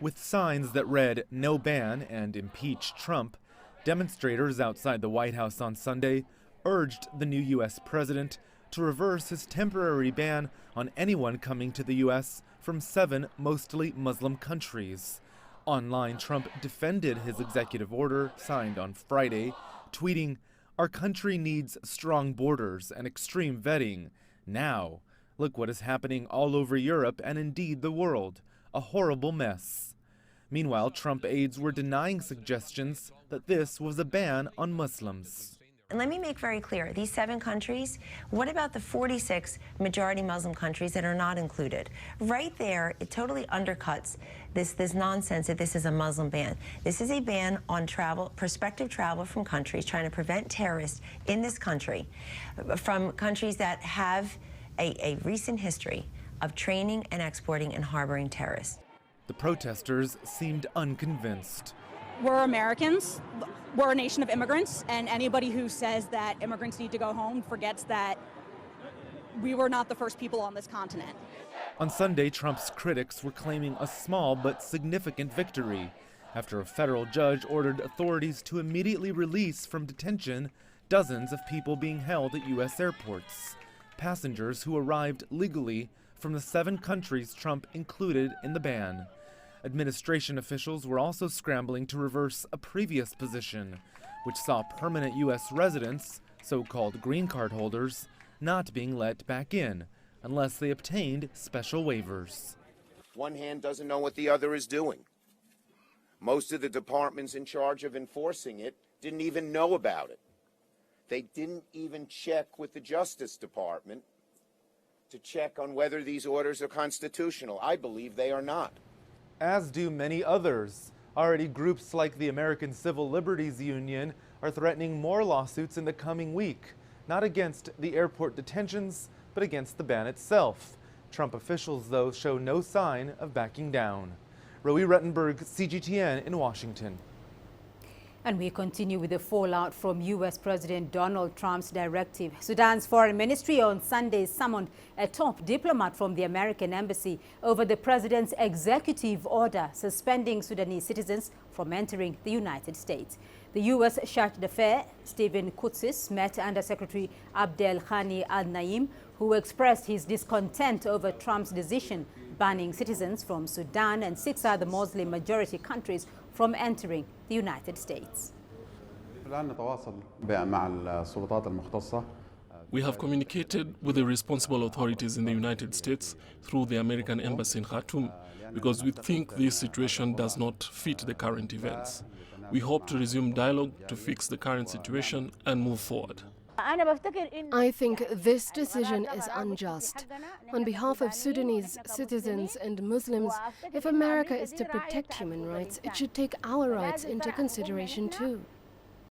With signs that read "No ban" and "Impeach Trump," demonstrators outside the White House on Sunday urged the new U.S. president to reverse his temporary ban on anyone coming to the U.S. from 7 mostly Muslim countries. Online, Trump defended his executive order signed on Friday, tweeting, "Our country needs strong borders and extreme vetting. Now, look what is happening all over Europe and indeed the world. A horrible mess." Meanwhile, Trump aides were denying suggestions that this was a ban on Muslims. And let me make very clear, these 7 countries, what about the 46 majority Muslim countries that are not included? Right there, it totally undercuts this nonsense that this is a Muslim ban. This is a ban on travel, prospective travel from countries trying to prevent terrorists in this country, from countries that have a recent history of training and exporting and harboring terrorists. The protesters seemed unconvinced. We're Americans, we're a nation of immigrants, and anybody who says that immigrants need to go home forgets that we were not the first people on this continent. On Sunday, Trump's critics were claiming a small but significant victory after a federal judge ordered authorities to immediately release from detention dozens of people being held at U.S. airports, passengers who arrived legally from the 7 countries Trump included in the ban. Administration officials were also scrambling to reverse a previous position, which saw permanent U.S. residents, so-called green card holders, not being let back in unless they obtained special waivers. One hand doesn't know what the other is doing. Most of the departments in charge of enforcing it didn't even know about it. They didn't even check with the Justice Department to check on whether these orders are constitutional. I believe they are not. As do many others. Already, groups like the American Civil Liberties Union are threatening more lawsuits in the coming week, not against the airport detentions, but against the ban itself. Trump officials, though, show no sign of backing down. Roee, Ruttenberg, CGTN in Washington. And we continue with the fallout from U.S. President Donald Trump's directive. Sudan's foreign ministry on Sunday summoned a top diplomat from the American embassy over the president's executive order suspending Sudanese citizens from entering the United States. The U.S. Charge d'Affaires, Stephen Kutsis, met Undersecretary Abdel Ghani al-Naim, who expressed his discontent over Trump's decision banning citizens from Sudan and 6 other Muslim-majority countries from entering the United States. We have communicated with the responsible authorities in the United States through the American embassy in Khartoum because we think this situation does not fit the current events. We hope to resume dialogue to fix the current situation and move forward. I think this decision is unjust. On behalf of Sudanese citizens and Muslims, if America is to protect human rights, it should take our rights into consideration too.